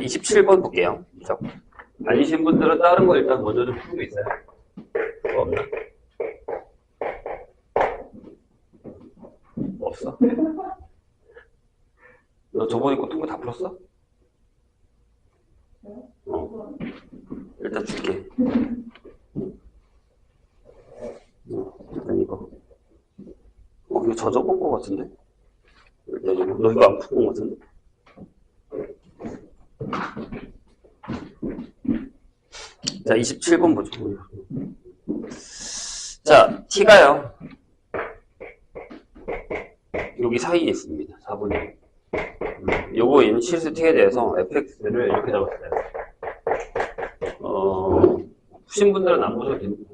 27번 볼게요. 그죠? 아니신 분들은 다른 거 일단 먼저 좀 풀고 있어요. 뭐 없나? 뭐 없어? 너 저번에 거 통보 다 풀었어? 일단 줄게. 일단 이거. 이거 저 적은 거 같은데? 일단 이거. 너 이거 안 푼 거 같은데? 자, 27번 보죠. 자, t가요. 여기 사이에 있습니다. 4분의 1. 요거 인 실수 t에 대해서 fx를 이렇게 잡았어요. 푸신 분들은 안 보셔도 됩니다.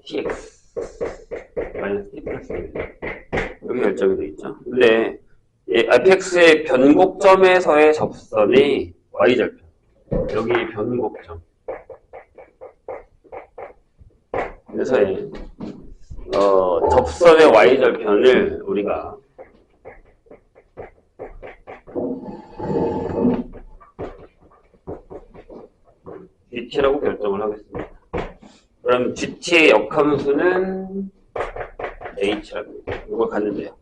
tx 마이너스 t 플러스 1. 여기 결정이 되어 있죠. 근데 fx의 변곡점에서의 접선이 y절편. 여기 변곡점. 그래서의 접선의 y절편을 우리가 GT라고 결정을 하겠습니다. 그럼 GT의 역함수는 H라고 이걸 갖는데요.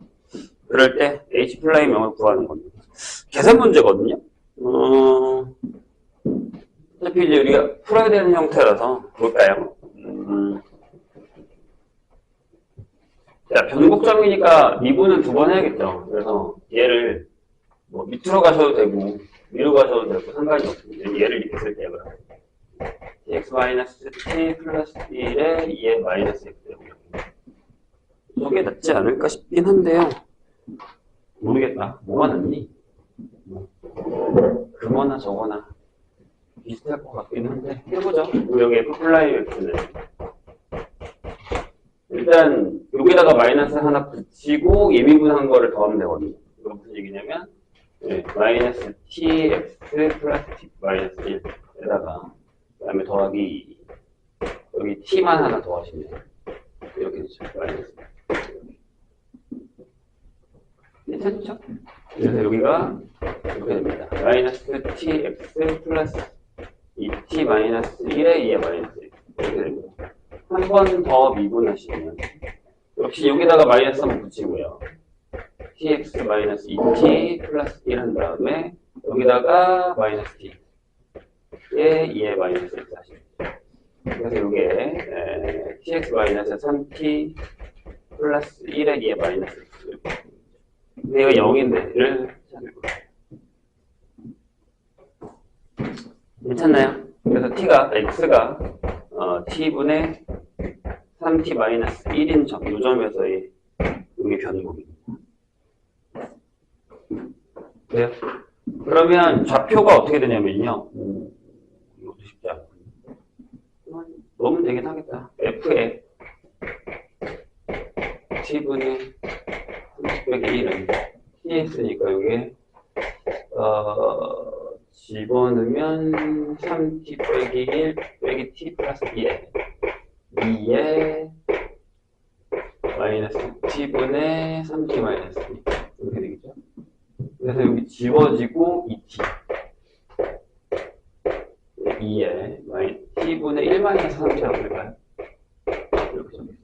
그럴 때 H'명을 구하는 겁니다. 계산 문제거든요. 어차피 이제 우리가 풀어야 되는 형태라서 볼까요? 자, 변곡점이니까 미분은 2번 해야겠죠. 그래서 얘를 뭐 밑으로 가셔도 되고 위로 가셔도 되고 상관이 없습니다. 얘를 이렇게 쓸게요. 그럼 x-t 플러스 1에 2의 마이너스 x 저게 낫지 않을까 싶긴 한데요. 모르겠다. 뭐가 낫니? 그거나 저거나 비슷할 것 같긴 한데 해보죠. 여기 F'X는 일단 여기다가 마이너스 하나 붙이고 예미분한 거를 더하면 되거든요. 이거 무슨 얘기냐면 마이너스 tx 플러스 t 마이너스 1에다가 그 다음에 더하기 여기 t만 하나 더하시면 이렇게 되죠. 마이너스 괜찮죠? 그래서 여기가 이렇게 됩니다. 마이너스 tx 플러스 2t 마이너스 1에 2의 마이너스 1 이렇게 됩니다. 한 번 더 미분하시면 역시 여기다가 마이너스 한번 붙이고요. tx 마이너스 2t 플러스 1 한 다음에 여기다가 마이너스 t에 2의 마이너스 1 하십니다. 그래서 이게 tx 마이너스 3t 플러스 1에 2의 마이너스 1 근데 이거 0인데 를 찾을 거예요. 괜찮나요? 그래서 t가 x가 t분의 3t 마이너스 1인 점, 이 점에서의 여기 변곡입니다. 그래요? 그러면 좌표가 어떻게 되냐면요. 이것도 쉽지 않군요. 넣으면 되긴 하겠다. f에 t분의 30/1은 tx니까 여기에 집어넣으면 3t 빼기 1 빼기 t 플러스 2에 2에 마이너스 t분의 3t 마이너스 2 이렇게 되겠죠. 그래서 여기 지워지고 2t 2에 t분의 1 마이너스 3t라고 할까요? 이렇게 적겠습니다.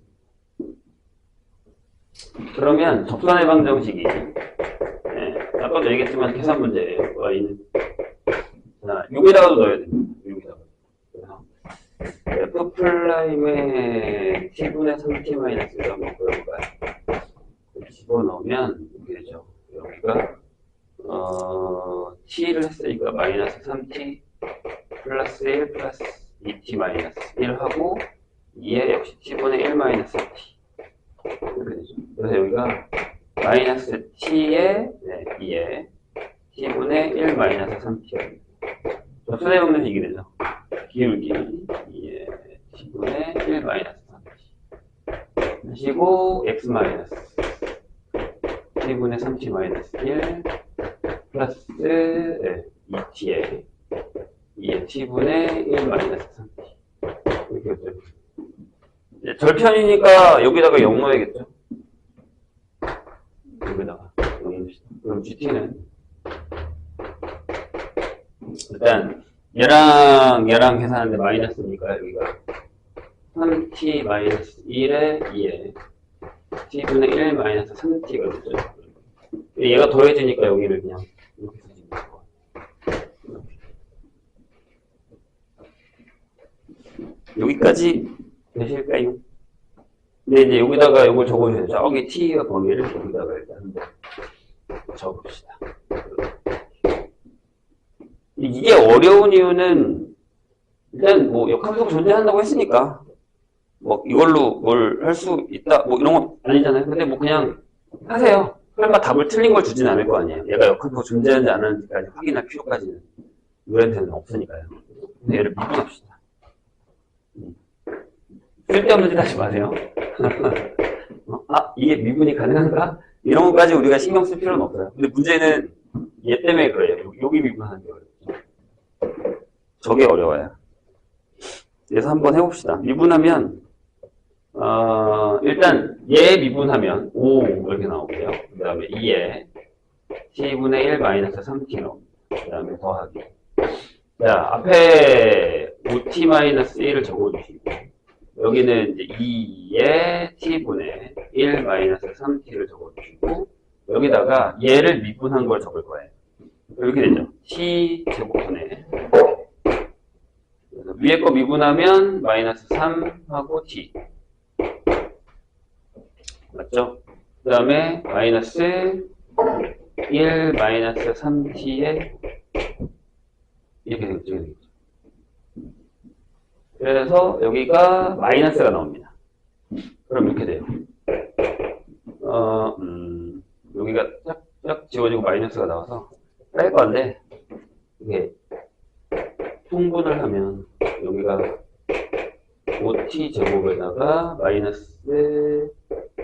그러면 접선의 방정식이 아까도 얘기했지만 계산 문제예요. y는 자, 여기다가도 넣어야 됩니다. 여기다가. 그래서 F'의 t분의 3t 마이너스 1을 한번 보여볼까요? 집어넣으면 이렇게 되죠. 여기가 t를 했으니까 마이너스 3t 플러스 1 플러스 2t 마이너스 1 하고 2에 역시 t분의 1 마이너스 t 이렇게 되죠. 그래서 여기가 마이너스 t에 2에 t분의 1 마이너스 3t 접선의 방정식이 이게 되죠. 기울기 2에 t분의 1 마이너스 3t 하시고 x 마이너스 t분의 3t 마이너스 1 플러스 2t에 2에 t분의 1 마이너스 3t 이렇게 되죠. 절편이니까 여기다가 0 넣어야겠죠. 여기다가 0 넣읍시다. 그럼 GT는 일단 얘랑 계산하는데 마이너스니까 여기가 3t 마이너스 1에 2에 t분의 1 마이너스 3t가 되죠. 얘가 더해지니까 여기를 그냥 이렇게 쓰시면 될 것 같아요. 여기까지 되실까요? 근데 이제 여기다가 이걸 적어주세요. 저기 t의 범위를 여기다가 일단 한번 적읍시다. 이게 어려운 이유는 일단 뭐 역함수가 존재한다고 했으니까 뭐 이걸로 뭘 할 수 있다 뭐 이런 건 아니잖아요. 근데 뭐 그냥 하세요. 설마 답을 틀린 걸 주진 않을 거 아니에요. 얘가 역함수가 존재하는지 안 하는지까지 확인할 필요까지는 우리한테는 없으니까요. 근데 얘를 미분합시다. 쓸데없는 짓 하지 마세요. 아, 이게 미분이 가능한가? 이런 것까지 우리가 신경 쓸 필요는 없어요. 근데 문제는 얘 때문에 그래요. 여기 미분하는 게 어렵죠. 저게 어려워요. 그래서 한번 해봅시다. 미분하면 일단 얘 미분하면 5 이렇게 나오고요. 그 다음에 2에 t분의 1 마이너스 3t로 그 다음에 더하기. 자, 앞에 5t 마이너스 1을 적어주시고 여기는 이제 2에 t분의 1 마이너스 3t를 적어주시고 여기다가 얘를 미분한 걸 적을 거예요. 이렇게 되죠. t 제곱분의 위에 거 미분하면 마이너스 3하고 t 맞죠? 그 다음에 마이너스 1 마이너스 3t에 이렇게 되겠죠. 그래서 여기가 마이너스가 나옵니다. 그럼 이렇게 돼요. 여기가 쫙 지워지고 마이너스가 나와서 뺄 건데 이게 통분을 하면 여기가 5t 제곱에다가 마이너스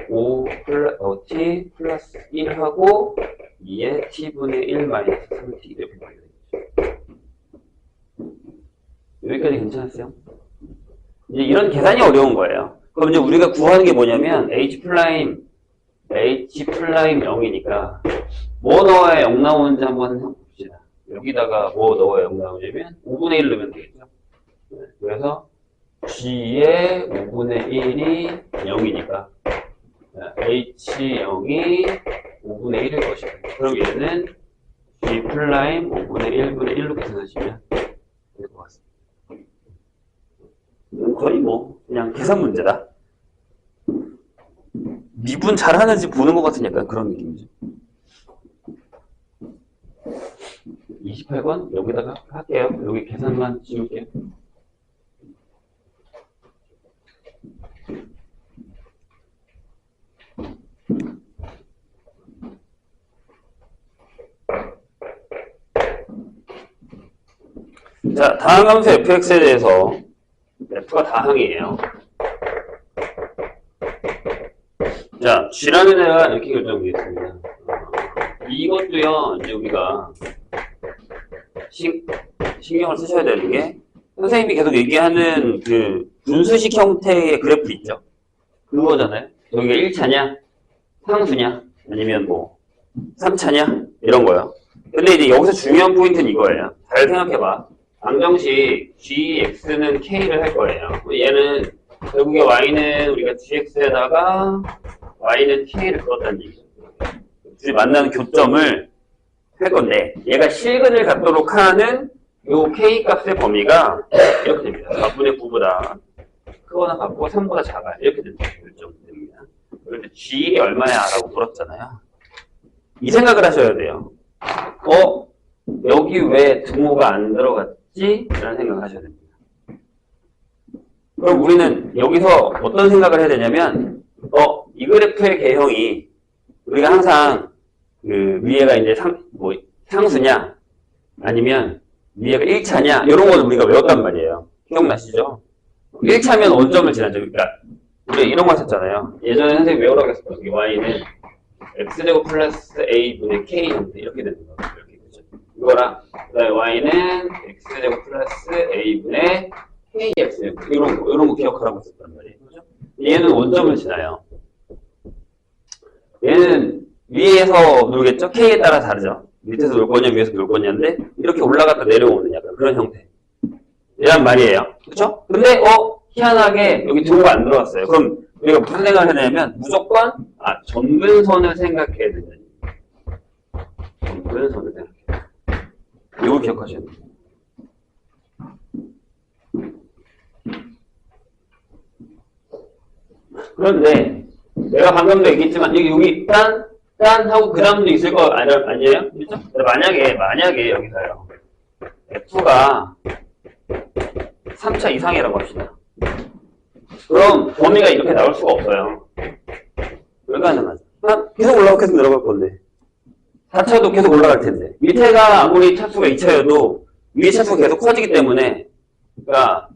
5t 플러스 1하고 2에 t분의 1 마이너스 3t 이렇게 되겠죠. 여기까지 괜찮았어요? 이제 이런 계산이 어려운 거예요. 그럼 이제 우리가 구하는 게 뭐냐면 h' 0이니까 뭐 넣어야 0 나오는지 한번 봅시다. 여기다가 뭐 넣어야 0 나오냐면 5분의 1 넣으면 되겠죠. 그래서 g의 5분의 1이 0이니까 h0이 5분의 1일 것이다. 그럼 얘는 g' 5분의 1분의 1로 계산하시면 될 것 같습니다. 거의 뭐 그냥 계산 문제다. 미분 잘하는지 보는 것 같은 약간 그런 느낌이죠. 28번 여기다가 할게요. 여기 계산만 지울게요. 자, 다항함수 fx에 대해서 f가 다항이에요. 자, g라는 애가 이렇게 결정되겠습니다. 이것도요, 이제 우리가 신경을 쓰셔야 되는 게 선생님이 계속 얘기하는 그 분수식 형태의 그래프 있죠? 그거잖아요. 여기가 1차냐, 상수냐, 아니면 뭐 3차냐 이런 거요. 근데 이제 여기서 중요한 포인트는 이거예요. 잘 생각해봐. 방정식 gx는 k를 할 거예요. 얘는 결국에 y는 우리가 gx에다가 y는 k를 풀었다는 얘기죠. 둘이 만나는 교점을 할 건데 얘가 실근을 갖도록 하는 요 k 값의 범위가 이렇게 됩니다. 4분의 9보다 크거나 같고 3보다 작아요. 이렇게 결정됩니다. 그런데 g이 얼마야? 라고 물었잖아요. 이 생각을 하셔야 돼요. 여기 왜 등호가 안 들어갔지? 라는 생각을 하셔야 됩니다. 그럼 우리는 여기서 어떤 생각을 해야 되냐면 이 그래프의 개형이 우리가 항상 그 위에가 이제 상수냐 아니면 위에가 1차냐 이런 거는 우리가 외웠단 말이에요. 기억나시죠? 1차면 원점을 지나죠. 그러니까 우리 이런 거 하셨잖아요. 예전에 선생님이 외우라고 했었죠. y는 x제곱 플러스 a분의 k 형태 이렇게 되는 거예요. 이렇게 되죠. 이거랑 그다음에 y는 x제곱 플러스 a분의 kx 이런 거 기억하라고 했었단 말이에요. 그죠? 얘는 원점을 지나요. 얘는 위에서 누르겠죠? k에 따라 다르죠? 밑에서 놀 거냐, 위에서 놀 거냐인데, 이렇게 올라갔다 내려오는 약간 그런 형태. 이란 말이에요. 그쵸? 근데, 희한하게 여기 등호가 안 들어왔어요. 그럼 우리가 무슨 생각을 해야 되냐면, 무조건, 점근선을 생각해야 된다. 점근선을 생각해야 된다. 이걸 기억하셔야 돼요. 그런데, 내가 방금도 얘기했지만, 여기 딴 하고 그 다음도 있을 거 아니에요? 그렇죠? 만약에 여기서요. F가 3차 이상이라고 합시다. 그럼 범위가 이렇게 나올 수가 없어요. 불가능하죠. 계속 계속 내려갈 건데. 4차도 계속 올라갈 텐데. 밑에가 아무리 차수가 2차여도 위에 차수가 계속 커지기 때문에, 그러니까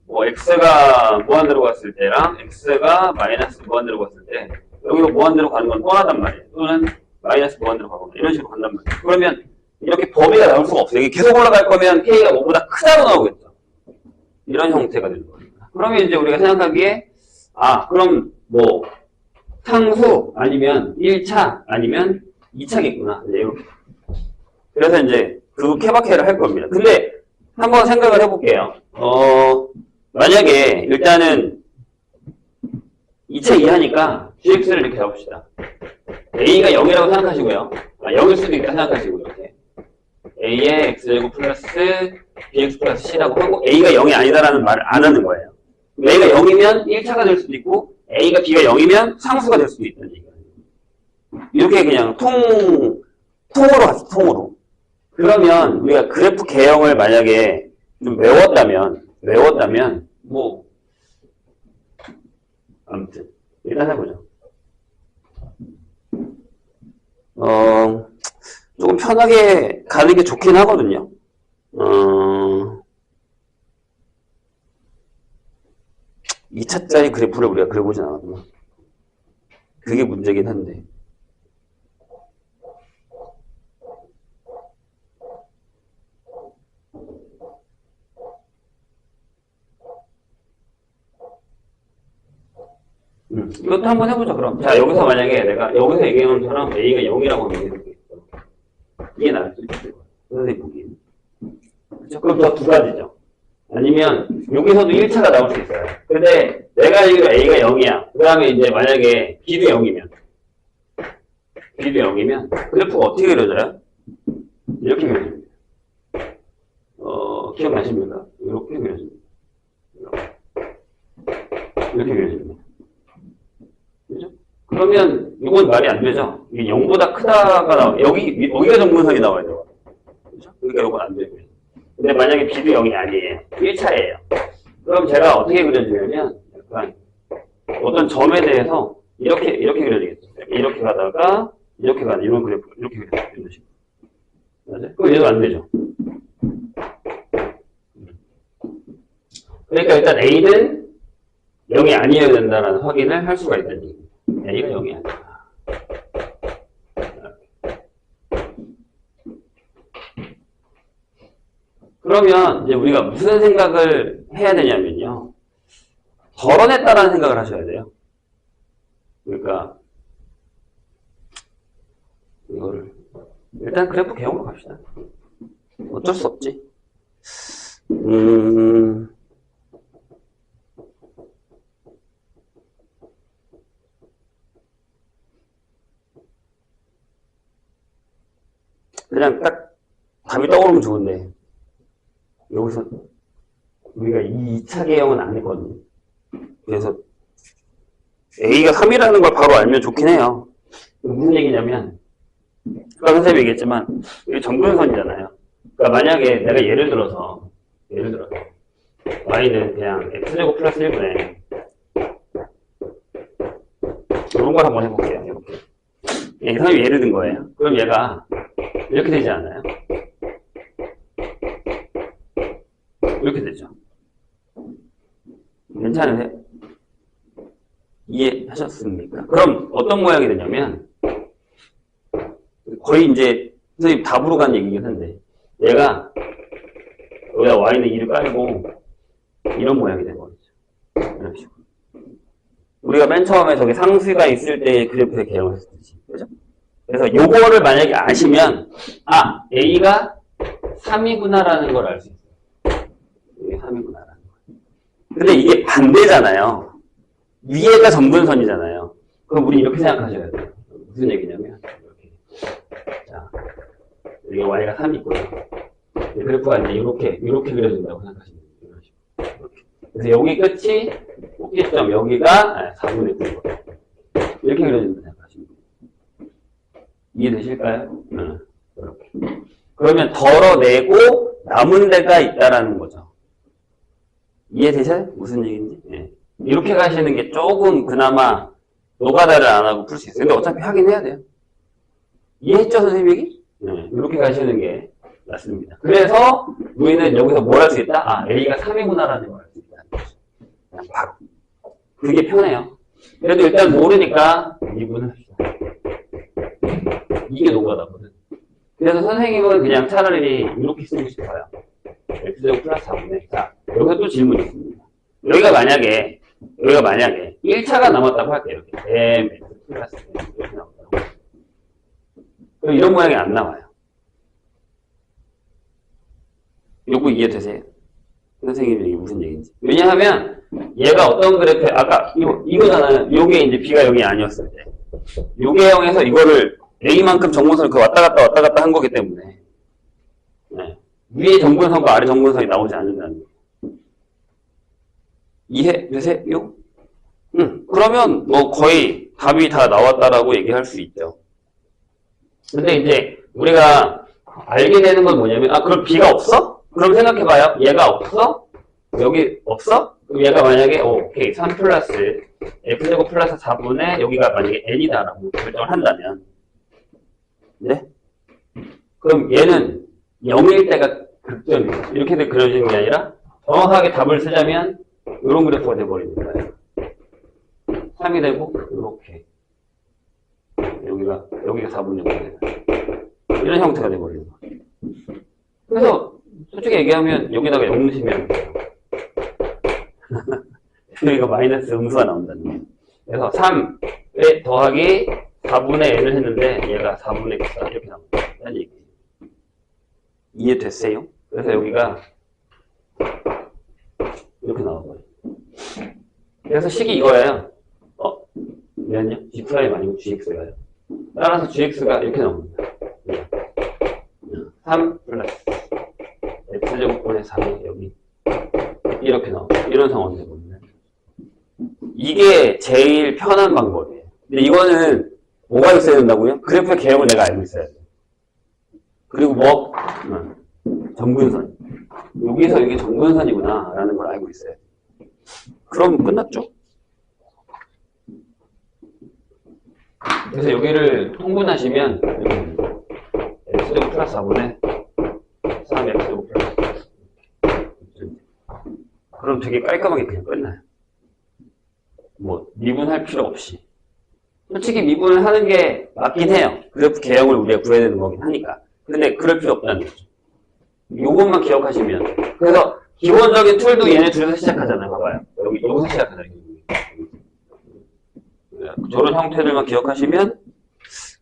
x가 무한대로 갔을 때랑 x가 마이너스 무한대로 갔을 때 여기로 무한대로 가는 건 뻔하단 말이에요. 또는 마이너스 무한대로 가거나 이런 식으로 간단 말이에요. 그러면 이렇게 범위가 나올 수가 없어요. 이게 계속 올라갈 거면 k가 5보다 크다고 나오겠죠. 이런 형태가 되는 거예요. 그러면 이제 우리가 생각하기에 그럼 상수 아니면 1차 아니면 2차겠구나. 이렇게. 그래서 이제 그 케바케를 할 겁니다. 근데 한번 생각을 해볼게요. 만약에 일단은 2차 이하니까 gx를 이렇게 잡읍시다. a가 0이라고 생각하시고요. 0일 수도 있다 생각하시고요. 이렇게. a의 x제곱 플러스 bx 플러스 c라고 하고 a가 0이 아니다라는 말을 안 하는 거예요. a가 0이면 1차가 될 수도 있고 a가 b가 0이면 상수가 될 수도 있다는 얘기예요. 이렇게 그냥 통으로 갔어, 통으로. 그러면 우리가 그래프 개형을 만약에 좀 외웠다면 아무튼 일단 해보죠. 조금 편하게 가는 게 좋긴 하거든요. 2차짜리 그래프를 우리가 그려보진 않았구나. 그게 문제긴 한데. 이것도 한번 해보자, 그럼. 자, 여기서 만약에 내가, 여기서 얘기해놓은 것처럼 A가 0이라고 하면 이렇게 이게 나을 수 있을 거야. 선생님 보기에는. 그렇죠? 그럼 저 두 가지죠. 아니면, 여기서도 1차가 나올 수 있어요. 근데, 내가 알기로 A가 0이야. 그 다음에 이제 만약에 B도 0이면, 그래프가 어떻게 그려져요? 이렇게 그려집니다. 기억나십니까? 이렇게 그려집니다. 이렇게 그려집니다. 그죠? 그러면 이건 말이 안 되죠? 이게 0보다 크다가 나와. 여기가 정근선이 나와야 돼요. 그죠? 그러니까 이건 안 되고요. 근데 만약에 B도 0이 아니에요. 1차예요. 그럼 제가 어떻게 그려주냐면, 약간 어떤 점에 대해서 이렇게 그려지겠죠. 이렇게 가다가, 이렇게 가는, 이런 그래프, 이렇게 그려지는 식으로. 맞아요? 그럼 얘도 안 되죠. 그러니까 일단 A는 0이 아니어야 된다는 확인을 할 수가 있다는 얘기입니다. A가 0이 아니다. 그러면 이제 우리가 무슨 생각을 해야 되냐면요. 덜어냈다라는 생각을 하셔야 돼요. 그러니까 이거를 일단 그래프 개형으로 갑시다. 어쩔 수 없지. 그냥 딱 답이 떠오르면 좋은데 여기서 우리가 2차 개형은 안 했거든요. 그래서 A가 3이라는 걸 바로 알면 좋긴 해요. 무슨 얘기냐면 아까 선생님이 얘기했지만 이게 정근선이잖아요. 그러니까 만약에 내가 예를 들어서 y는 그냥 x제곱 플러스 1분의 이런 걸 한번 해볼게요. 이렇게. 이 사람이 예를 든 거예요. 그럼 얘가 이렇게 되지 않아요? 이렇게 되죠. 괜찮으세요? 이해하셨습니까? 그럼 어떤 모양이 되냐면 거의 이제 선생님 답으로 간 얘기긴 한데 얘가 여기다 y는 2를 깔고 이런 모양이 된 거죠. 이런 식으로. 우리가 맨 처음에 저기 상수가 있을 때 그래프의 개형을 했듯이. 그죠? 그래서 요거를 만약에 아시면, 아, A가 3이구나라는 걸 알 수 있어요. 이게 3이구나라는 거. 근데 이게 반대잖아요. 위에가 점근선이잖아요. 그럼 우리 이렇게 생각하셔야 돼요. 무슨 얘기냐면, 이렇게. 자, 여기 Y가 3이 있고요. 그래프가 이제 이렇게 그려진다고 생각하시면 돼요. 이렇게. 그래서 여기 끝이, 꼭지점, 여기가 4분의 9. 이렇게 그려진다고 생각하시면 돼요. 이해되실까요? 이렇게. 그러면 덜어내고 남은 데가 있다라는 거죠. 이해되셔요? 무슨 얘기인지? 네. 이렇게 가시는 게 조금 그나마 노가다를 안 하고 풀 수 있어요. 근데 어차피 하긴 해야 돼요. 이해했죠, 선생님 얘기? 네. 이렇게 가시는 게 맞습니다. 그래서 우리는 여기서 뭘 할 수 있다? 아, A가 3이구나라는 걸 알 수 있다는 거죠. 그냥 바로. 그게 편해요. 그래도 일단 모르니까 미분합시다. 이게 노가다거든. 그래서 선생님은 그냥 차라리 이렇게 쓰고 싶어요. X제곱 플러스 4분의. 자, 여기서 또 질문이 있습니다. 여기가 만약에 1차가 남았다고 할게요. 이렇게 MX 플러스 M 이렇게 나온다고. 그럼 이런 모양이 안 나와요. 요거 이해되세요? 선생님이 이게 무슨 얘기인지. 왜냐하면 얘가 어떤 그래프에 아까 이거잖아요. 요게 이제 B가 0이 아니었을 때. 요게 0에서 이거를 A만큼 정근선을 왔다 갔다 한 거기 때문에 네. 위에 정근선과 아래 정근선이 나오지 않는다는 거예요. 이해되세요? 그러면 뭐 거의 답이 다 나왔다라고 얘기할 수 있죠. 근데 이제 우리가 알게 되는 건 뭐냐면 그럼 B가 없어? 그럼 생각해봐요. 얘가 없어? 여기 없어? 그럼 얘가 만약에 오케이 3 플러스 F제곱 플러스 4분의 여기가 만약에 N이다라고 결정을 한다면 네? 그럼 얘는 0일 때가 극점이에요. 이렇게 그려지는 게 아니라 정확하게 답을 쓰자면 이런 그래프가 돼버리는 거예요. 3이 되고 이렇게 여기가 4분의 5 이런 형태가 돼버리는 거예요. 그래서 솔직히 얘기하면 여기다가 0 넣으시면 여기가 마이너스 음수가 나온다는 거예요. 그래서 3에 더하기 4분의 n을 했는데 얘가 4분의 x다 이렇게 나옵니다. 이해됐어요? 그래서 여기가 이렇게 나와버려요. 그래서 식이 이거예요. 미안요? g' 아니고 gx가요. 따라서 gx가 이렇게 나옵니다. 3 플러스 x제곱분의 3이 여기 이렇게 나옵니다. 이런 상황이 되거든요. 이게 제일 편한 방법이에요. 근데 이거는 뭐가 있어야 된다고요? 그래프의 개형을 내가 알고 있어야 돼요. 그리고 뭐? 정근선. 여기서 이게 정근선이구나 라는 걸 알고 있어야 돼요. 그럼 끝났죠? 그래서 여기를 통분하시면 x제곱 플러스 4분의 3x제곱 플러스 그럼 되게 깔끔하게 그냥 끝나요. 뭐 미분할 필요 없이. 솔직히 미분을 하는 게 맞긴 해요. 그래프 개형을 우리가 구해야 되는 거긴 하니까. 근데 그럴 필요 없다는 거죠. 요것만 기억하시면. 그래서 기본적인 툴도 얘네 둘에서 시작하잖아요. 봐봐요. 여기서 시작하잖아요. 저런 형태들만 기억하시면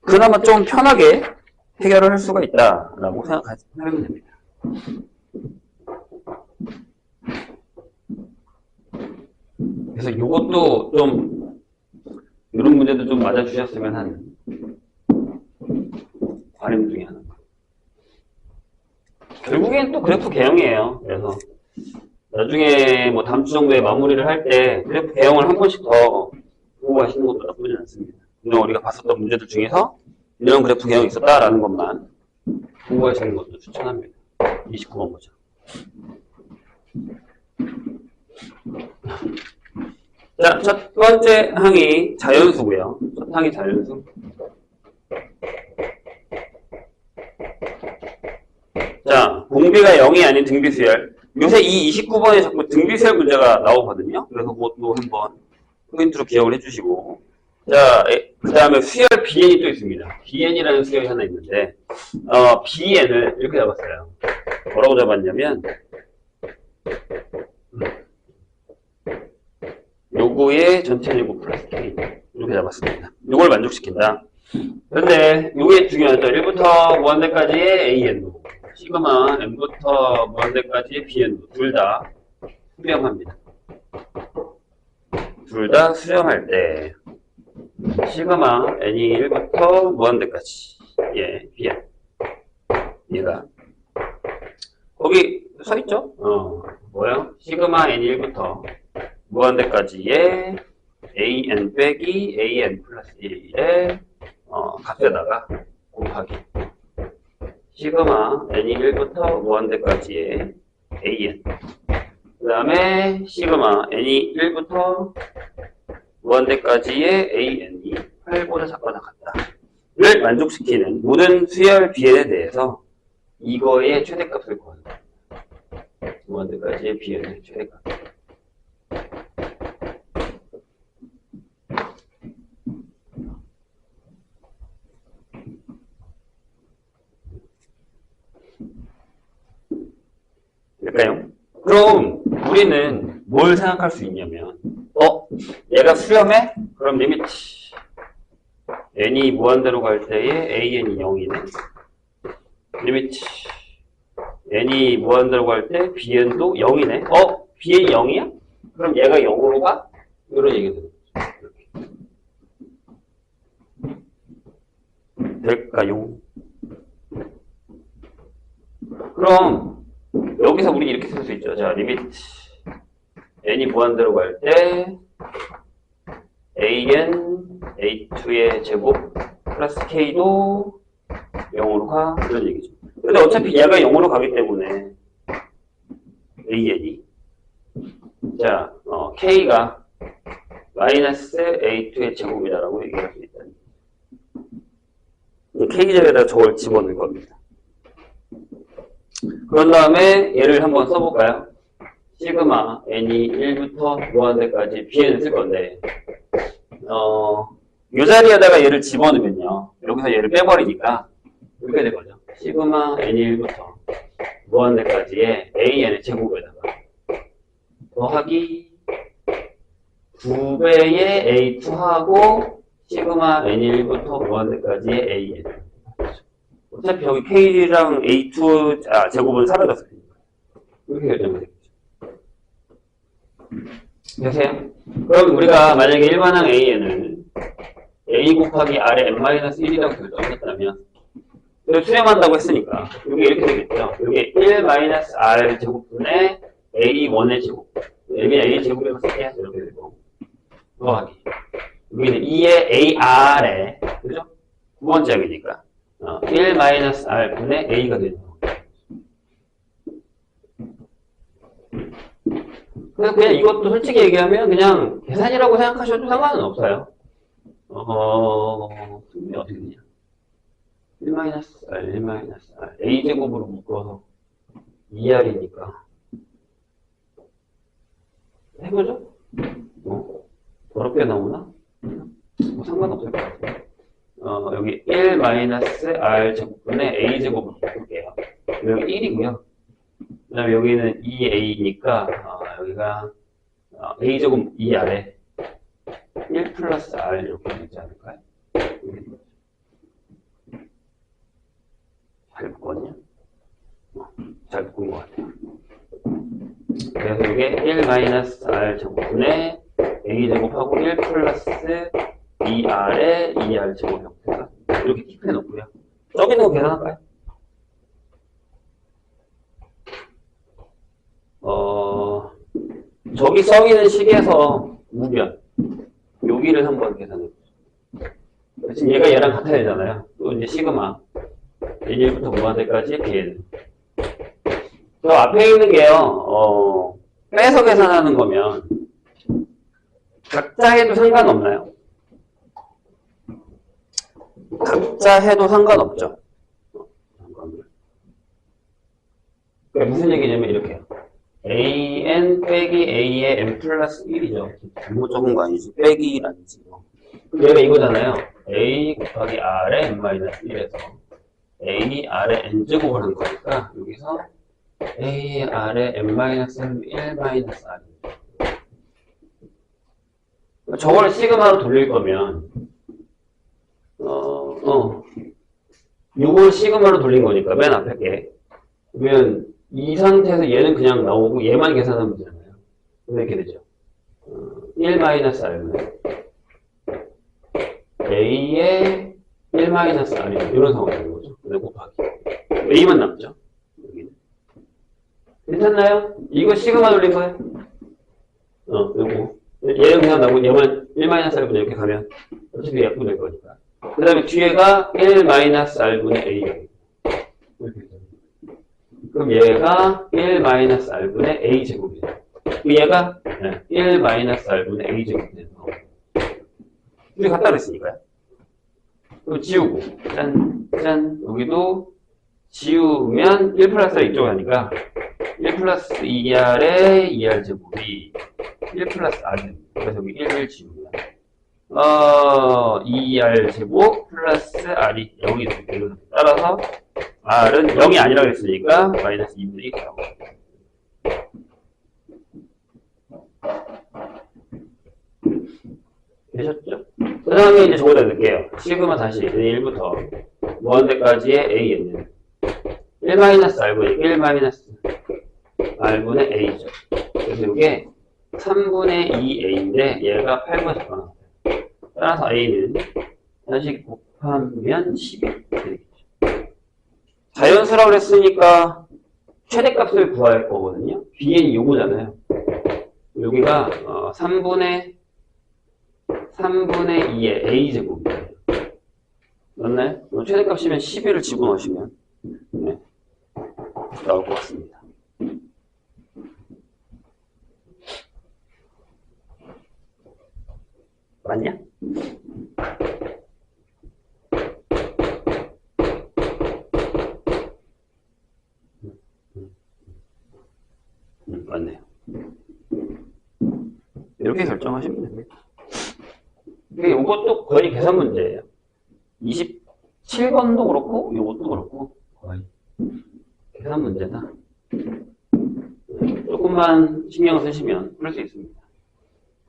그나마 좀 편하게 해결을 할 수가 있다라고 생각하면 됩니다. 그래서 이것도 좀 이런 문제도 좀 맞아주셨으면 하는 바람 중에 하나. 결국엔 또 그래프 개형이에요. 그래서 나중에 뭐 다음 주 정도에 마무리를 할 때 그래프 개형을 한 번씩 더 보고 가시는 것도 나쁘진 않습니다. 그냥 우리가 봤었던 문제들 중에서 이런 그래프 개형이 있었다라는 것만 보고 가시는 것도 추천합니다. 29번 보죠. 자, 첫 번째 항이 자연수고요. 첫 항이 자연수. 자, 공비가 0이 아닌 등비수열. 요새 이 29번에 자꾸 등비수열 문제가 나오거든요. 그래서 그것도 한번 포인트로 기억을 해주시고. 자, 그 다음에 수열 BN이 또 있습니다. BN이라는 수열이 하나 있는데, BN을 이렇게 잡았어요. 뭐라고 잡았냐면, 요거의 전체 제곱 플러스 K. 이렇게 잡았습니다. 요걸 만족시킨다. 근데 요게 중요하죠. 1부터 무한대까지의 AN도 시그마 n부터 무한대까지의 BN도 둘 다 수렴합니다. 둘 다 수렴할 때 시그마 n이 1부터 무한대까지 예, BN 얘가 거기 써있죠? 뭐야? 시그마 n이 1부터 무한대까지의 an 빼기 an 플러스 1의 값에다가 곱하기 시그마 n이 1부터 무한대까지의 an 그 다음에 시그마 n이 1부터 무한대까지의 an이 8보다 작거나 같다를 만족시키는 모든 수열 bn에 대해서 이거의 최대값을 구한다. 무한대까지의 bn의 최대값. 될까요? 그럼 우리는 뭘 생각할 수 있냐면 얘가 수렴해? 그럼 리미트 n이 무한대로 갈 때에 an이 0이네. 리미트 n이 무한대로 갈 때 bn도 0이네. bn이 0이야? 그럼 얘가 0으로 가? 이런 얘기 들어요. 될까요? 그럼 여기서 우리 이렇게 쓸 수 있죠. 자, 리미트 n이 무한대로 갈 때 an a2의 제곱 플러스 k도 0으로 가 이런 얘기죠. 근데 어차피 얘가 0으로 가기 때문에 an이 자 k가 마이너스 a2의 제곱이다라고 얘기할 수 있다. k 제곱에다가 저걸 집어넣을 겁니다. 그런 다음에 얘를 한번 써볼까요? 시그마 n이 1부터 무한대까지 bn을 쓸 건데 이 자리에다가 얘를 집어넣으면요 여기서 얘를 빼버리니까 이렇게 될 거죠. 시그마 n이 1부터 무한대까지의 an의 제곱에다가 더하기 2배의 a2하고 시그마 n이 1부터 무한대까지의 an. 어차피 여기 k랑 a2 제곱은 사라졌으니까 이렇게 결정이 되겠죠. 되세요? 그럼 우리가 만약에 일반항 an을 a 곱하기 r의 n-1이라고 결정했다면 이걸 수렴한다고 했으니까 이게 이렇게 되겠죠. 이게 1-r 제곱분의 a1의 제곱 여기 a 제곱이라고 쓸게요. 이렇게 되고 더하기 여기는 2의 ar에 그죠? 두 번째 항이니까 1-r분의 a가 되는 거예요. 그래서 그냥 이것도 솔직히 얘기하면 그냥 계산이라고 생각하셔도 상관은 없어요. 어떻게 되냐? 1-r, 1-r, a제곱으로 묶어서 2r이니까 해보죠? 더럽게 나오나? 상관없을 것 같아요. 여기 1-r 제곱분의 a제곱으로 묶을게요. 여기 1이고요. 그 다음에 여기는 2a니까 여기가 a제곱 2r에 1 플러스 r 이렇게 되지 않을까요? 잘 묶었냐? 잘 묶은 것 같아요. 그래서 이게 1-r 제곱분의 a제곱하고 1 플러스 2r의 2r 제곱 형태가 이렇게 킵해 놓고요. 저기 있는 거 계산할까요? 저기 써 있는 식에서 우변 여기를 한번 계산해 보죠. 지금 얘가 얘랑 같아야 되잖아요. 또 이제 시그마 n1부터 무한대까지 bn 저 앞에 있는 게요 빼서 계산하는 거면 각자 해도 상관없나요? 각자 해도 상관없죠. 그러니까 무슨 얘기냐면 이렇게요. an 빼기 a의 n 플러스 1이죠. 잘못 적은 거 아니지? 빼기 1 아니지. 얘가 이거잖아요. a 곱하기 r의 n-1에서 a r의 n제곱을 한 거니까 여기서 a r의 n-1 마이너스 r 저걸 시그마로 돌릴 거면 요걸 시그마로 돌린 거니까, 맨 앞에 게. 그러면, 이 상태에서 얘는 그냥 나오고, 얘만 계산하면 되잖아요. 이렇게 되죠. 1-R분의 A의 1-R이면 이런 상황이 되는 거죠. 그다음 곱하기. A만 남죠. 여기는. 괜찮나요? 이거 시그마 돌린 거예요? 요거. 얘는 그냥 나오고, 얘만 1-R분의 이렇게 가면, 어차피 약분될 거니까. 그 다음에 뒤에가 1-R분의 A. 그럼 얘가 1-R분의 A제곱이에요. 얘가 1-R분의 A제곱이 되는 거. 둘이 같다 그랬으니까요. 그럼 지우고, 짠. 여기도 지우면 1 플러스 R 이쪽으로 가니까 1 플러스 2R의 2R제곱이 1 플러스 R. 그래서 여기 1 지우면 2R제곱 플러스 R이 0이 됩니다. 따라서 R은 0이 아니라고 했으니까 마이너스 2분의 1 나오고. 되셨죠? 그 다음에 이제 저거다 넣을게요. 시그마 다시 1부터 무한대까지의 AN은 1-R분의 1-R분의 A죠. 그래서 이게 3분의 2A인데 얘가 8분의 4가 나와요. 따라서 A는 다시 곱하면 12 되겠죠. 자연수라고 했으니까 최대값을 구할 거거든요. Bn이 요거잖아요. 여기가 3분의 2의 A제곱이에요. 맞나요? 최대값이면 12를 집어넣으시면 나올 것 같습니다. 맞냐? 맞네요. 이렇게 결정하시면 됩니다. 이것도 거의 계산 문제예요. 27번도 그렇고 이것도 그렇고 거의 계산 문제다. 조금만 신경 쓰시면 그럴 수 있습니다.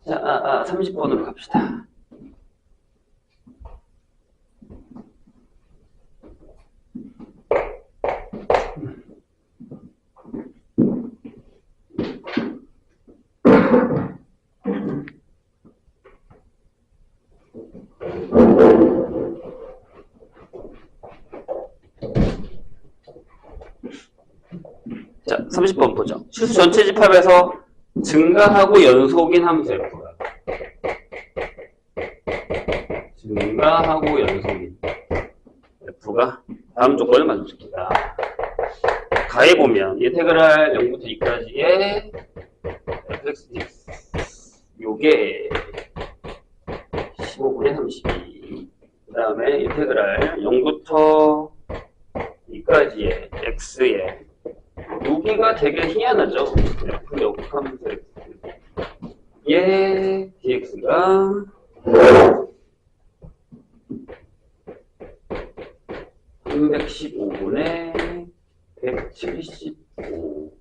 자, 30번으로 갑시다. 자, 30번 보죠. 실수 전체 집합에서 증가하고 연속인 함수 F가 증가하고 연속인 F가 다음 조건을 만족시킨다. 가해보면 인테그랄 0부터 2까지의 fx dx 요게 15분의 32. 그 다음에 인테그랄 0부터 2까지의 x의 여기가 되게 희한하죠. F 역함수 x 얘 dx가 315분의 175.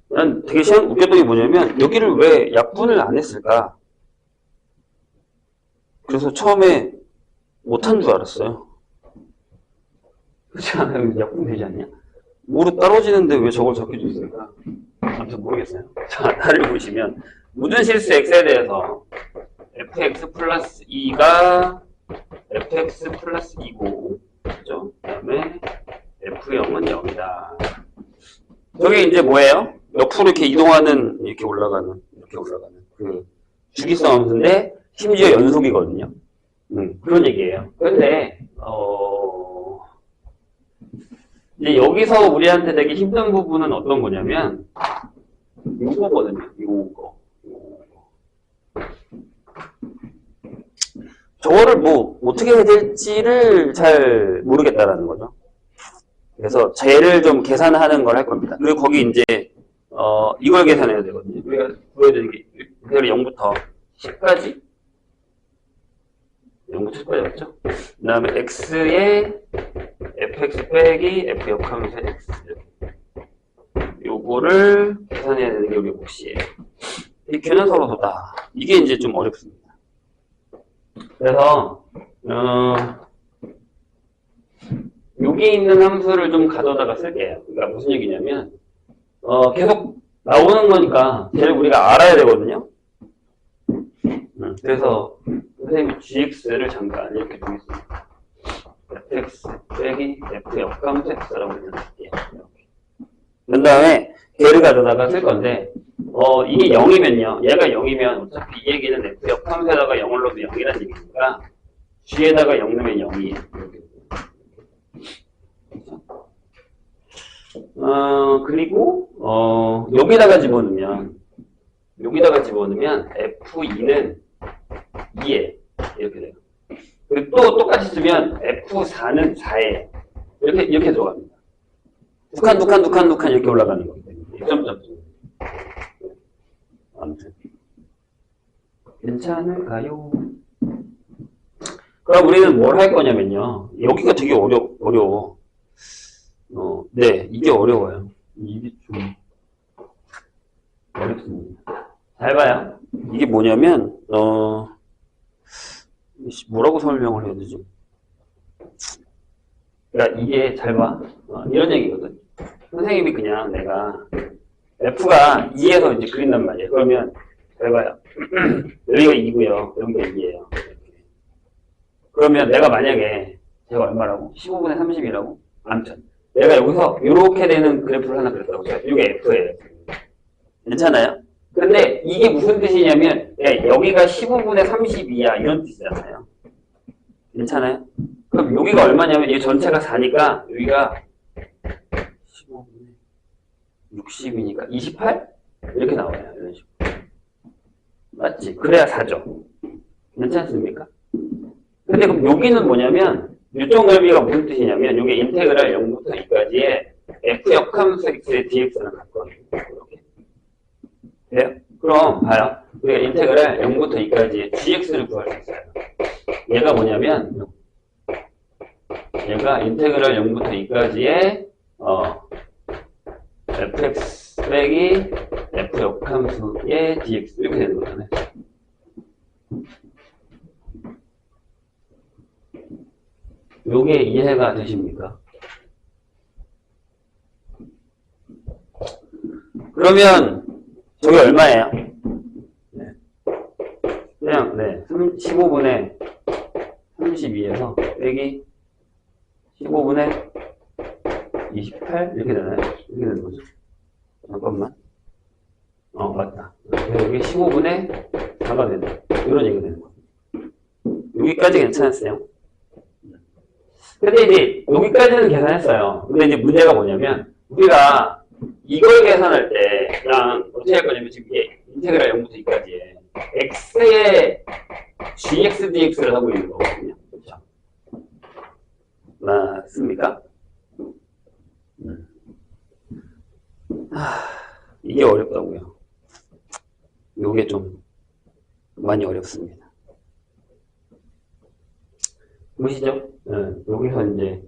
난 되게 웃겼던 게 뭐냐면 여기를 왜 약분을 안 했을까? 그래서 처음에 못한 줄 알았어요. 그렇지 않아요? 약분 되지 않냐? 뭐로 떨어지는데 왜 저걸 적혀져 있을까? 아무튼 모르겠어요. 자, 다리를 보시면 모든 실수 x에 대해서 fx 플러스 2가 fx 플러스 2고 그죠? 그 다음에 f0은 0이다. 저게 이제 뭐예요? 옆으로 이렇게 이동하는 이렇게 올라가는 그 주기성 함수인데 심지어 연속이거든요. 그런 얘기예요. 그런데 이제 여기서 우리한테 되게 힘든 부분은 어떤 거냐면 요거거든요. 요거. 저거를 뭐 어떻게 해야 될지를 잘 모르겠다라는 거죠. 그래서 쟤를 좀 계산하는 걸 할 겁니다. 그리고 거기 이제 이걸 계산해야 되거든요. 우리가 보여야 되는 게 0부터 10까지 0부터 10까지 맞죠? 그 다음에 x의 fx 빼기 f 역함수 x 요거를 계산해야 되는 게 우리 몫이에요. 이 q 는 서로 도다. 이게 이제 좀 어렵습니다. 그래서 여기 있는 함수를 좀 가져다가 쓸게요. 그러니까 무슨 얘기냐면, 계속 나오는 거니까 쟤를 우리가 알아야 되거든요. 그래서 선생님이 gx를 잠깐 이렇게 두겠습니다. fx 빼기 f 역함수 x라고 해줄게요. 그 다음에 걔를 가져다가 쓸 건데, 이게 0이면요. 얘가 0이면 어차피 이 얘기는 f 역함수에다가 0을 넣어도 0이라는 얘기니까 g에다가 0 넣으면 0이에요. 그리고 여기다가 집어넣으면 F2는 2에 이렇게 돼요. 그리고 또 똑같이 쓰면 F4는 4에 이렇게 들어갑니다. 두 칸 이렇게 올라가는 거기 때문에 점점. 아무튼 괜찮을까요? 그럼 우리는 뭘 할 거냐면요. 여기가 되게 어려워. 네, 이게 어려워요. 이게 좀 어렵습니다. 잘 봐요. 이게 뭐냐면, 뭐라고 설명을 해야 되지? 그러니까 이게 잘 봐. 이런 얘기거든. 선생님이 그냥 내가 F가 2에서 이제 그린단 말이에요. 그러면 잘 봐요. 여기가 2고요. 여기가 2예요. 그러면 내가 만약에 제가 얼마라고? 15분의 30이라고? 아무튼 내가 여기서 이렇게 되는 그래프를 하나 그렸다고 해요. 이게 F예요. 괜찮아요? 근데 이게 무슨 뜻이냐면 여기가 15분의 32야 이런 뜻이잖아요. 괜찮아요? 그럼 여기가 얼마냐면 이 전체가 4니까 여기가 15분의 60이니까 28? 이렇게 나와요. 이런 식으로. 맞지? 그래야 4죠. 괜찮습니까? 근데 그럼 여기는 뭐냐면 유쪽 넓이가 무슨 뜻이냐면 이게 인테그랄 0부터 2까지의 f 역함수 x의 dx는 같거든요. 이렇게. 그래요? 그럼 봐요. 우리가 인테그랄 0부터 2까지의 gx를 구할 수 있어요. 얘가 뭐냐면 얘가 인테그랄 0부터 2까지의 fx 빼기 f 역함수의 dx 이렇게 되는 거잖아요. 요게 이해가 되십니까? 그러면 저게 얼마예요? 네. 그냥 15분의 32에서 빼기 15분의 28 이렇게 되나요? 이렇게 되는 거죠. 잠깐만. 맞다. 여기 15분의 4가 되네. 이런 얘기가 되는 거죠. 여기까지 괜찮았어요. 근데 이제 여기까지는 계산했어요. 근데 이제 문제가 뭐냐면 우리가 이걸 계산할 때 그냥 어떻게 할 거냐면 지금 이게 인테그랄 0부터 2까지에 x의 gx dx를 하고 있는 거거든요. 그렇죠? 맞습니까? 이게 어렵다고요. 이게 좀 많이 어렵습니다. 보시죠? 여기서 이제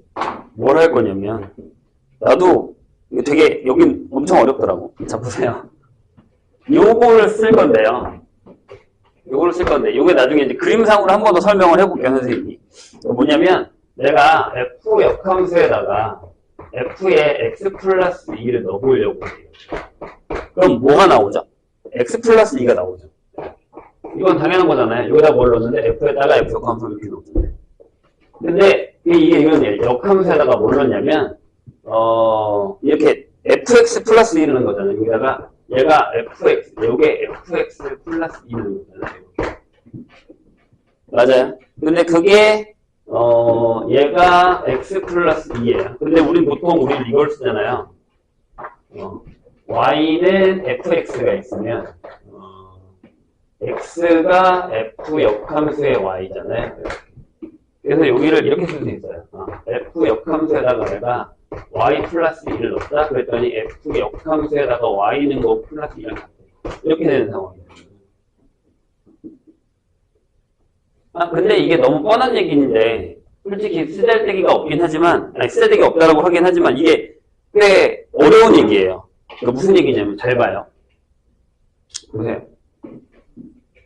뭘 할 거냐면 나도 이거 되게 여긴 엄청 어렵더라고. 자 보세요. 요거를 쓸 건데요. 요거를 쓸 건데 요게 나중에 이제 그림상으로 한 번 더 설명을 해볼게요, 선생님이. 뭐냐면 내가 f 역함수에다가 f에 x 플러스 2를 넣어보려고 해요. 그럼 뭐가 나오죠? x 플러스 2가 나오죠. 이건 당연한 거잖아요. 여기다 뭘 넣었는데 f에다가 f 역함수 이렇게 넣었는데. 근데 이게 이런 얘기 역함수에다가 뭘 넣냐면 이렇게 fx 플러스 2를 넣은 거잖아요. 여기다가 얘가 fx, 요게 fx 플러스 2를 넣은 거잖아요. 맞아요. 근데 그게 얘가 x 플러스 2예요. 근데 우린 보통 이걸 쓰잖아요. y는 fx가 있으면 x가 f 역함수의 y잖아요. 그래서 여기를 이렇게 쓸 수 있어요. f 역함수에다가 내가 y 플러스 2를 넣었다. 그랬더니 f 역함수에다가 y는 거 플러스 2를 넣었다. 이렇게 되는 상황이에요. 근데 이게 너무 뻔한 얘기인데 솔직히 쓰잘데기가 없긴 하지만 쓰잘데기가 없다라고 하긴 하지만 이게 꽤 어려운 얘기예요. 그러니까 무슨 얘기냐면 잘 봐요. 보세요.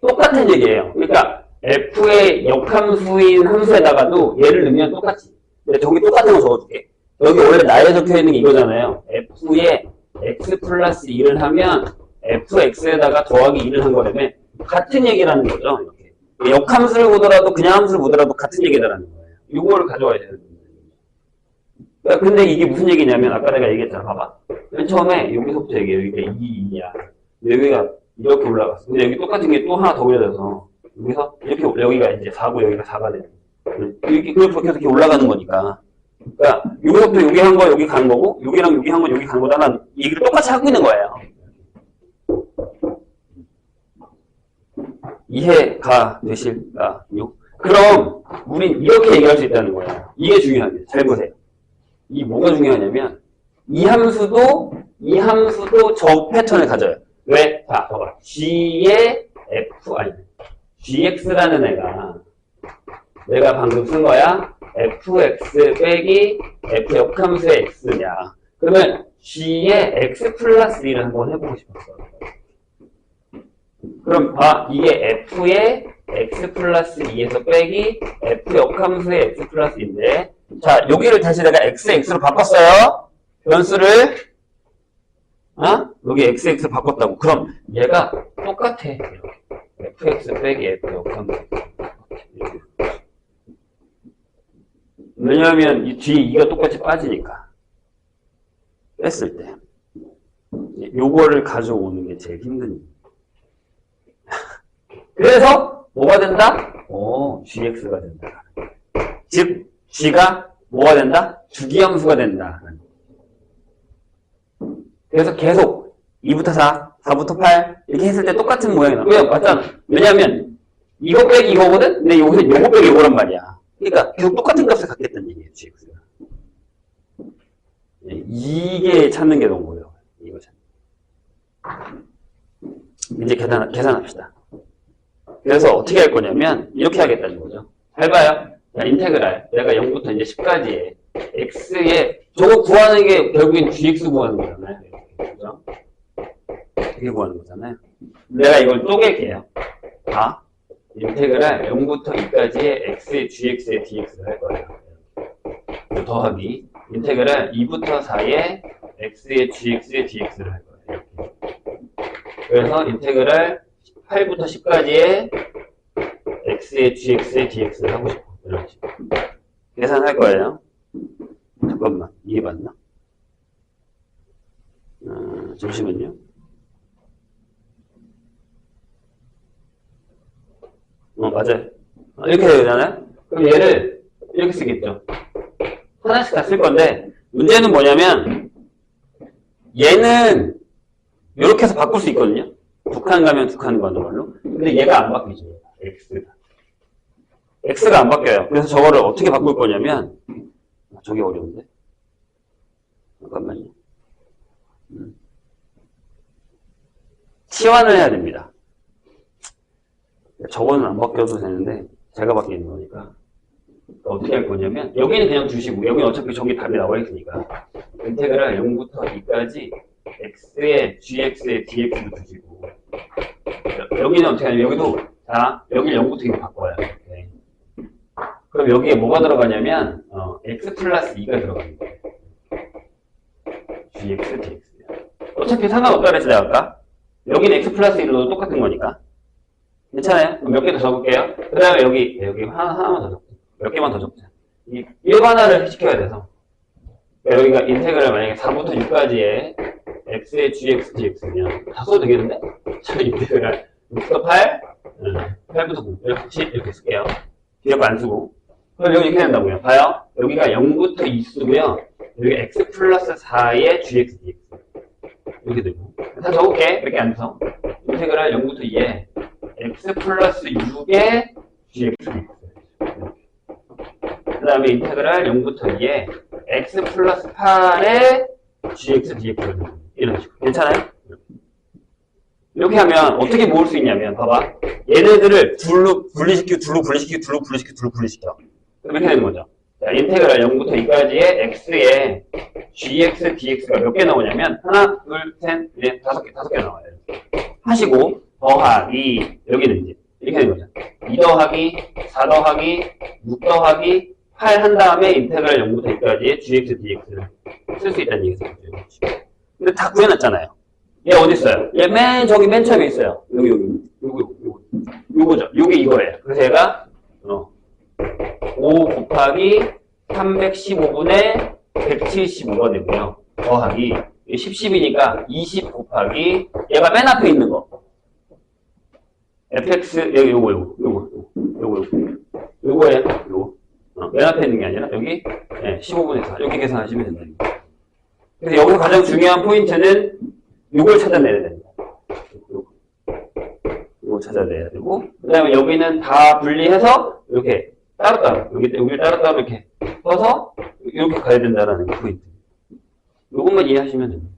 똑같은 얘기예요. 그러니까 f의 역함수인 함수에다가도 얘를 넣으면 똑같지. 근데 저기 똑같은 거 적어줄게. 여기 원래 나에 적혀 있는 게 이거잖아요. f의 x 플러스 1을 하면 fx에다가 더하기 1을 한 거라면 같은 얘기라는 거죠. 이렇게. 역함수를 보더라도 그냥 함수를 보더라도 같은 얘기다라는 거예요. 이거를 가져와야 되는 거예요. 근데 이게 무슨 얘기냐면 아까 내가 얘기했잖아. 봐봐. 맨 처음에 여기서부터 얘기해. 여기가 2, 2야. 여기가 이렇게 올라갔어. 근데 여기 똑같은 게 또 하나 더 올려져서 여기서 이렇게 여기가 이제 4고 여기가 4가 되는 이렇게 계속 이렇게 올라가는 거니까. 그러니까 여기서부터 여기 한 거 여기 간 거고 여기랑 여기 한 거 여기 간 거다라는 얘기를 똑같이 하고 있는 거예요. 이해가 되실까요? 그럼 우린 이렇게 얘기할 수 있다는 거예요. 이게 중요합니다. 잘 보세요. 이 뭐가 중요하냐면 이 함수도 저 패턴을 가져요. 왜? 자, 봐봐. g의 f 아니 gx라는 애가 내가 방금 쓴 거야. fx 빼기 f 역함수의 x냐. 그러면 g의 x 플러스 1을 한번 해보고 싶었어. 그럼 이게 f의 x 플러스 2에서 빼기 f 역함수의 x 플러스 2인데 자 여기를 다시 내가 x로 바꿨어요. 변수를 여기 x로 바꿨다고. 그럼 얘가 똑같아. 이렇게. fx 빼기 f 역함수. 왜냐하면 이 뒤에 2가 똑같이 빠지니까. 뺐을 때 요거를 가져오는 게 제일 힘든 일이에요. 그래서 뭐가 된다? gx가 된다. 즉 g가 뭐가 된다? 주기함수가 된다. 그래서 계속 2부터 4, 4부터 8 이렇게 했을 때 똑같은 모양이 나. 왜? 맞잖아. 왜냐면 이거 빼기 이거거든? 근데 여기서 요거 빼기 이거란 말이야. 그러니까 계속 똑같은 값을 갖겠다는 얘기예요. gx가. 이게 찾는 게 너무 어려워요. 이거 찾는. 이제 계산합시다. 그래서 어떻게 할 거냐면 이렇게 하겠다는 거죠. 잘 봐요. 자, 인테그랄 내가 0부터 이제 10까지의 x에 저거 구하는 게 결국엔 gx 구하는 거잖아요. 그죠? 이렇게 구하는 거잖아요. 내가 이걸 쪼갤게요. 인테그랄 0부터 2까지의 x의 gx의 dx를 할 거예요. 더하기 인테그랄 2부터 4의 x의 gx의 dx를 할 거예요. 그래서 인테그랄 8부터 10까지의 x의 gx의 dx를 하고 싶어. 이런 식으로. 계산할 거예요. 잠깐만. 이해 맞나? 잠시만요. 맞아요. 이렇게 되잖아요? 그럼 얘를 이렇게 쓰겠죠. 하나씩 다 쓸 건데, 문제는 뭐냐면, 얘는 이렇게 해서 바꿀 수 있거든요. 두 칸 가면 두 칸 가는 걸로. 근데 얘가 안 바뀌죠. x가 안 바뀌어요. 그래서 저거를 어떻게 바꿀 거냐면 저게 어려운데 잠깐만요. 치환을 해야 됩니다. 저거는 안 바뀌어도 되는데 제가 바뀌는 거니까 어떻게 할 거냐면 여기는 그냥 두시고 여기는 어차피 저기 답이 나와 있으니까 인테그랄 0부터 2까지 x의 gx의 dx를 두시고 여기는 어떻게 하냐면 여기도 여기 0부터 2로 바꿔요. 이렇게. 그럼 여기에 뭐가 들어가냐면 x 플러스 2가 들어가는 거예요. gx dx 어차피 상관없다 그랬지 내가 아까. 여기는 x 플러스 1로 똑같은 거니까 괜찮아요? 몇 개 더 적을게요. 그 다음에 여기 하나만 더 적자. 몇 개만 더 적자. 이 일반화를 시켜야 돼서 여기가 인테그랄 만약에 4부터 6까지의 x의 gx dx면 다 써도 되겠는데? 자, 인테그랄 6부터 8, 8부터 9 이렇게 10 이렇게 쓸게요. 뒤에 거 안 쓰고. 그럼 여기 이렇게 된다고요. 봐요. 여기가 0부터 2 쓰고요. 여기 x 플러스 4의 gx dx 이렇게 되고. 다 적을게. 몇 개 안 써. 인테그랄 0부터 2에 x 플러스 6의 gx dx. 그 다음에 인테그랄 0부터 2에 x 플러스 8의 gx dx를 됩니다. 이런 식으로. 괜찮아요? 이렇게 하면 어떻게 모을 수 있냐면 봐봐. 얘네들을 둘로 분리시키고 둘로 분리시키고 둘로 분리시키고 둘로 분리시켜. 그럼 이렇게 되는 거죠. 자, 인테그랄 0부터 2까지의 x의 gx dx가 몇 개 나오냐면 하나, 둘, 셋, 넷, 다섯 개 나와요. 하시고 더하기 여기는 이제 이렇게 되는 거죠. 2 더하기 4 더하기 6 더하기 8 한 다음에 인테그랄 0부터 2까지의 gx, dx를 쓸 수 있다는 얘기죠. 근데 다 구해놨잖아요. 얘 어디 있어요? 얘 저기 맨 처음에 있어요. 요거죠. 요게 이거예요. 그래서 얘가 5 곱하기 315분의 175가 되고요. 더하기 10이니까 20 곱하기 얘가 맨 앞에 있는 거. fx 여기 요거예요. 맨 앞에 있는 게 아니라 여기 15분의 4 이렇게 계산하시면 된다. 그래서 여기서 가장 중요한 포인트는 요걸 찾아내야 됩니다. 요걸 찾아내야 되고 그 다음에 여기는 다 분리해서 이렇게 따로따로 여기를 따로따로 이렇게 써서 이렇게 가야 된다는 포인트. 요것만 이해하시면 됩니다.